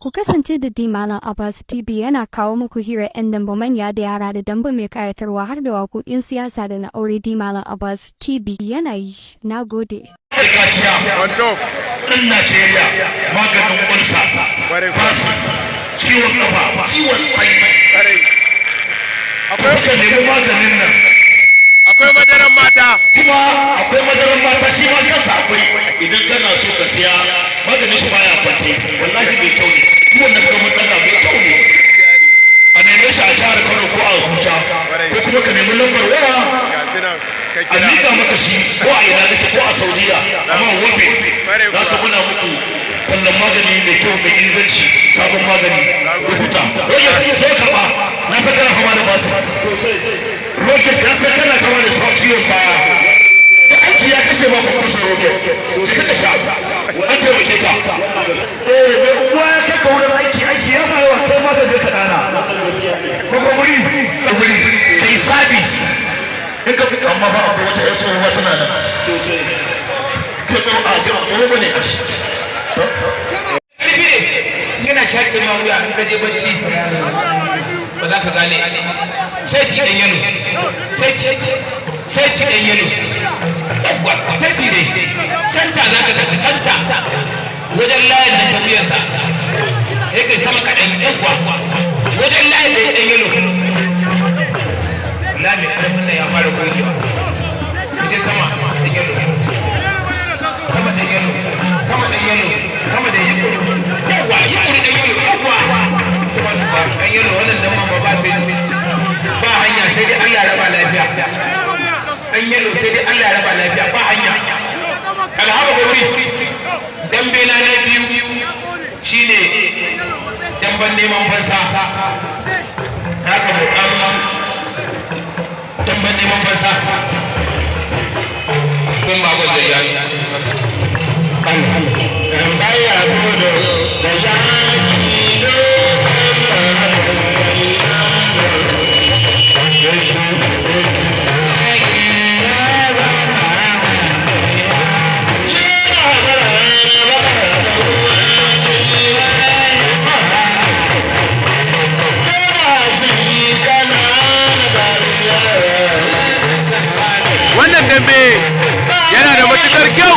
Ku kasance da Malam Abbas TV yana kawo muku hira 'yan dambe manya da yara da dambe mai kayatarwa har da waƙoƙin siyasa da na aure. Malam Abbas TV yana yi. Na gode. Ɗan Najeriya maganin ƙulsa, basu, ciwon ƙafa, ciwon sanyi. Akwai ka nemi maganin nan. Akwai madaran mata. Kuma akwai madaran mata shi ma kansa akwai. Idan kana so ka siya maganin shi baya kwante. Wallahi bai kyau ne. Duk wanda ka mun ɗaga bai kyau ne. A neme shi a jihar Kano ko a Abuja. Ko kuma ka nemi lambar waya. A miƙa maka shi ko a ina kake ko a Saudiya. Amma wabe. Za ka muna muku tallan magani mai kyau mai inganci sabon magani. Rubuta. Roger zo karɓa. Na san kana fama da basu. Roger ka san kana fama da ciwon baya. Da aiki ya kashe ma kuma kusa Roger. Jika ka sha. An taimake ka. Mai uwa ya kai ka wurin aiki ya fara wa kai ma da zai kaɗana. Kuma wuri kai sabis. In ka fi amma ba akwai wata ƴar tsohuwa tana nan. Ka tsoho a jima ko ba ne a shi. Ƙarfi ne yana shaƙe ma wuya in ka je bacci ba za ka gane. Sai ti ɗan yalo. Sai ti ɗan yalo. Sai ti dai. Santa za ka tafi santa. Wajen layin da tafiyarsa. Ya kai sama kaɗan yawwa. Wajen layin da ɗan yalo. Lami ƙarfin nan ya fara gogewa. Wajen sama ɗan yalo. Sama ɗan yalo. Sama ɗan yalo. Sama da yi kuri. Yawwa yi kuri ɗan yalo. Yawwa. Ɗan yalo wannan dan mamba ba sai ba hanya sai dai Allah raba lafiya. Ɗan yalo sai dai Allah raba lafiya ba hanya. Alhaba gori. Dambe na biyu shine damban neman fansa. Haka mu damban neman fansa. Kun ba gwada ya baya gudu da yaki Wannan dambe yana da matukar kyau.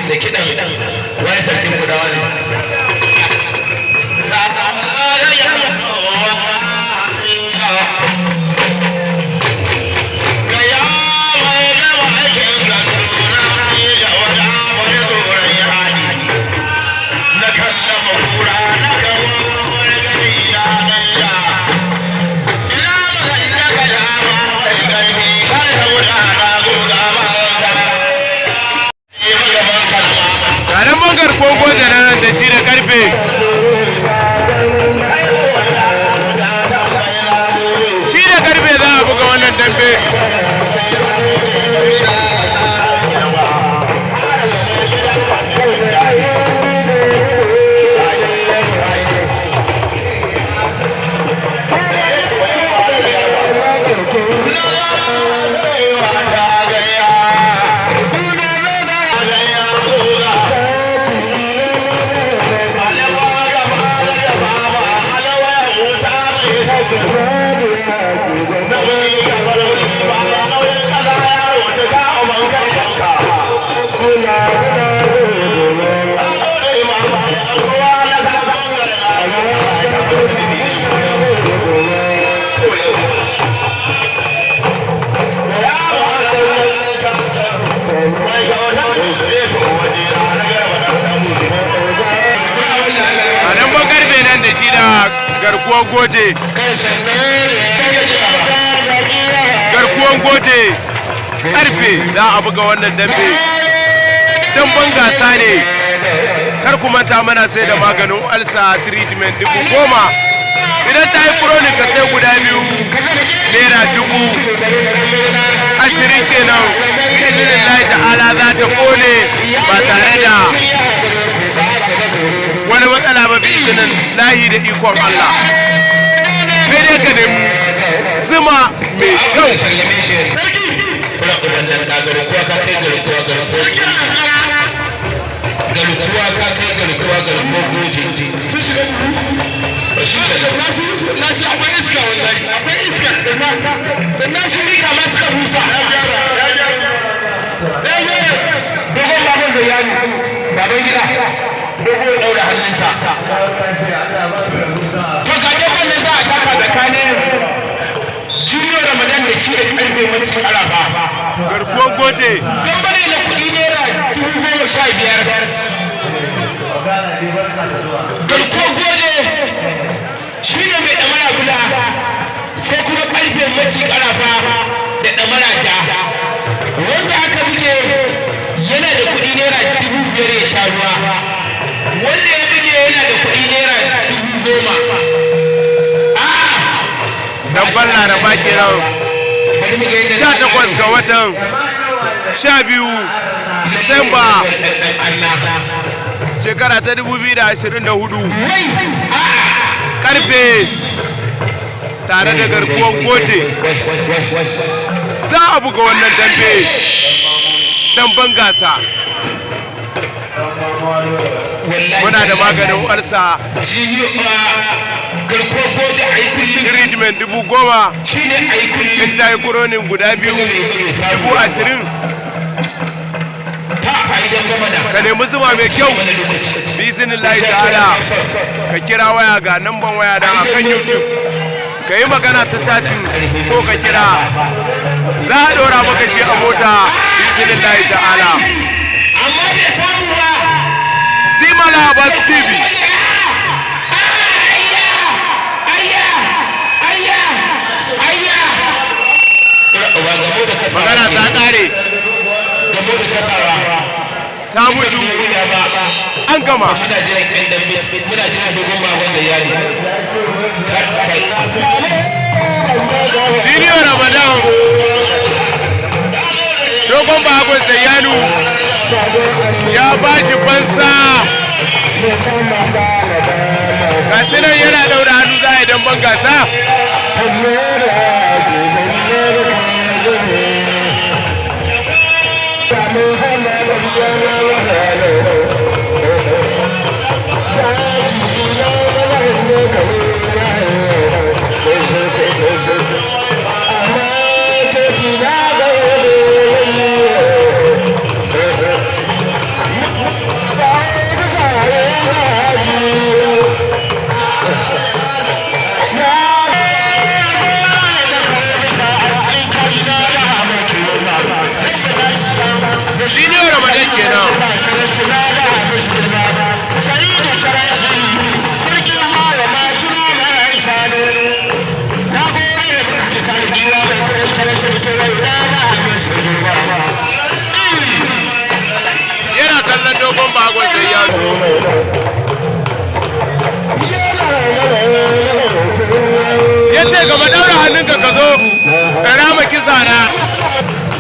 da kiɗan wani sarkin gudawa ne da shi da karfe za a buga wannan dambe. Garkuwan goje karfe za a buga wannan dambe. Damben gasa ne, kar ku manta mana sai da maganin alsa treatment 10,000. Idan ta yi chronic ka sai guda biyu naira 20,000 kenan. Izinin Allah ta'ala za ta kone ba tare da wani matsala ba, bi izinin lahi da ikon Allah. Kai dai ka nemi zuma mai kyau. Garkuwa ka kai garkuwa goje sun shiga ba shi da nashi akwai iska wallahi akwai iska da nashi rika ma suka busa ya gyara dogon baban da yaro baban gida dogo ya daura hannunsa to ga dabban da za a taka tsakanin Junior Ramadan da shi da karfe mace karafa garkuwan goje dabba ne na kuɗi naira 15,000. Garkuwan goje shi ne mai ɗamara bula sai kuma karfe mace karafa da ɗamara ja wanda aka buge yana da kuɗi naira 5,000 ya sha ruwa wanda ya buge yana da kuɗi naira 10,000. Damban Laraba kenan 18 ga watan 12 Disamba shekara ta 2024 karfe tare da garkuwan goje za a buga wannan damben gasa. Muna da maganin arsa garkuwar goje a yi kullum treatment 10,000 shi ne a yi kullum in ta yi kuronin guda biyu 20,000. Ka nemi zuma mai kyau bizinin layi ta'ala ka kira waya ga namban waya don a kan YouTube ka yi magana ta chatting ko ka kira za a ɗora maka shi a mota bizinin layi ta'ala. amma bai samu ba Zimala Abbas TV. Magana ta ƙare ta mutu an gama. Junior Ramadan dogon bagon Zayyanu ya ba shi fansa gashi nan yana daura hannu za a yi damben gasa.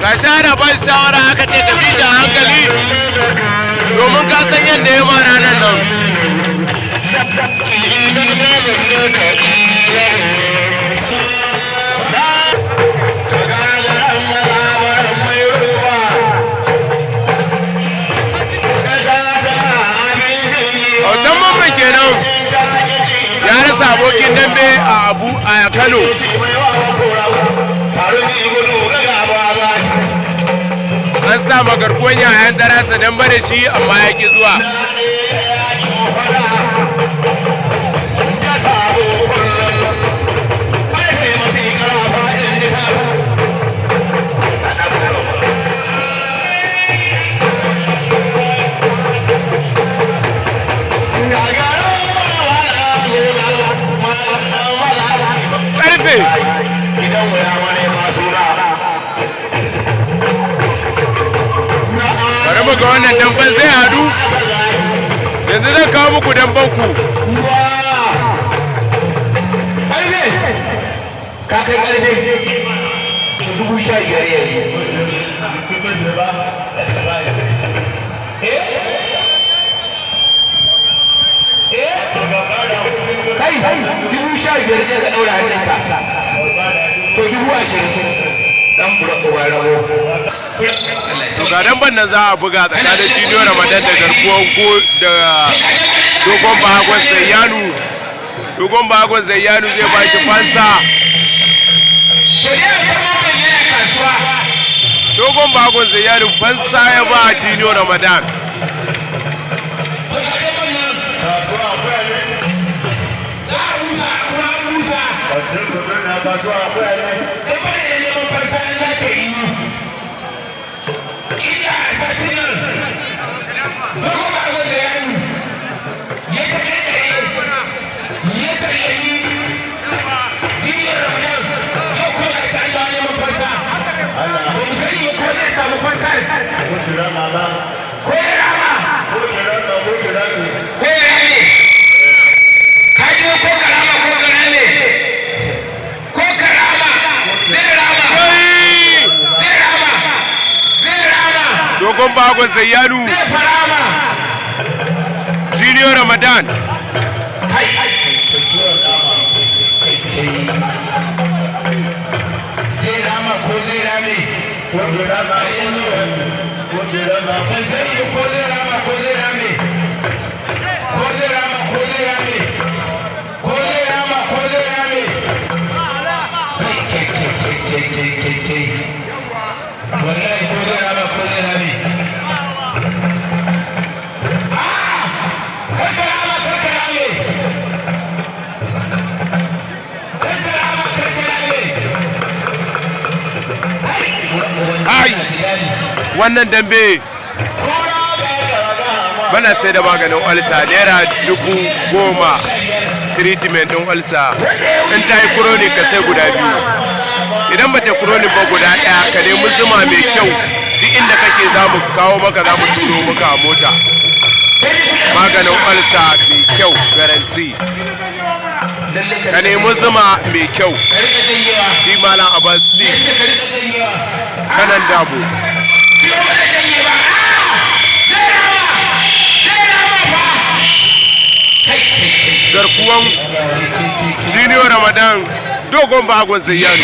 ga shara ban shawara aka ce tafi shi a hankali domin ka san yadda ya mara nan nan. Autan mamman kenan ya rasa abokin dambe a Kano. An sa magarkuwan yayan darasa don bada shi amma ya ki zuwa. Ƙarfe! Bari mu ga wannan damban zai hadu. Yanzu zan kawo muku damban ku. Ka kai ƙarfe 15,000 yanzu. Kai 15,000 je ka ɗaura hannunka. To 20,000 dan uwa rabo. To ga damban nan za a buga tsakanin Junior Ramadan da garkuwan ko da Dogon Bahagon Zayyanu. Dogon Bahagon Zayyanu zai ba shi fansa. Dogon Bahagon Zayyanu fansa ya ba Junior Ramadan. Dogon Bahagon Zayyanu Junior Ramadan wannan dambe bana sai da maganin ulsa naira 10,000 treatment din ulsa in ta yi chronic ka sai guda biyu idan ba ta chronic ba guda ɗaya ka nemi zuma mai kyau duk inda kake za mu kawo maka za mu turo maka a mota maganin ulsa mai kyau garanti ka nemi zuma mai kyau di Malam Abbas kanan dabo garkuwan Junior Ramadan Dogon Bahagon Zayyanu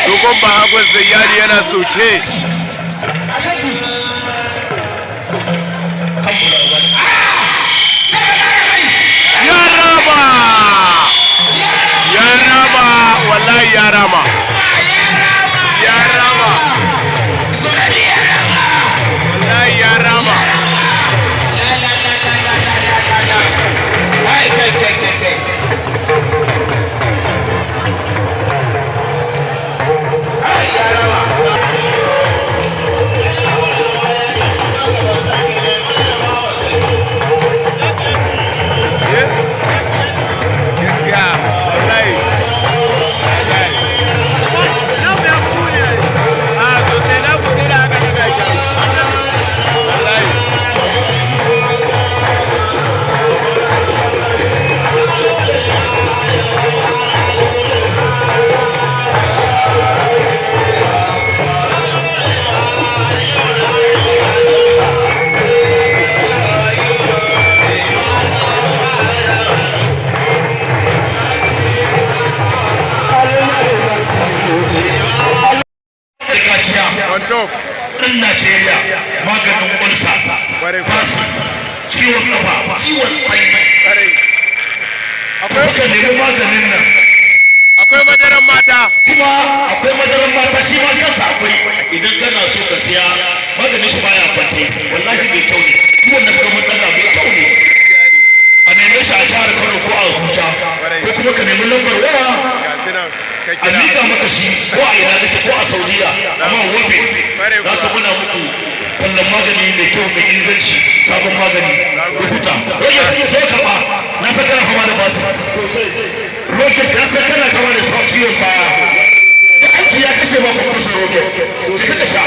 Dogon Bahagon Zayyanu yana soke wallahi ya rama wallahi ya rama ɗan Najeriya maganin ulsa fasi ciwon kafa ciwon sanyi akwai ka nemi maganin nan akwai madaran mata kuma akwai madaran mata shi ma kansa akwai idan kana so ka siya maganin shi baya kwante wallahi bai kyau ne duk wanda ka mun daga bai kyau ne a neme shi a jihar Kano ko a Abuja ko kuma ka nemi lambar waya a miƙa maka shi ko a ina kake ko a Saudiya amma wobe za ka muna muku kallon magani mai kyau mai inganci sabon magani rubuta roger zo karɓa na san kana fama da basu roger ka san kana fama da ciwon baya da aiki ya kashe ma kuma kusa roger cika ka sha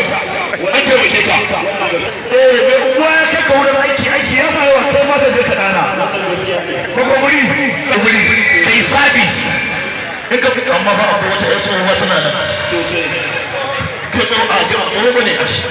an taimake ka mai uwa ya kai ka wurin aiki ya fara wa kai ma ka je ka dana ko guri kai sabis in ka fita amma ba akwai wata ƴar tsohuwa tana nan sosai ke tsohuwa a gaba ko bane a shi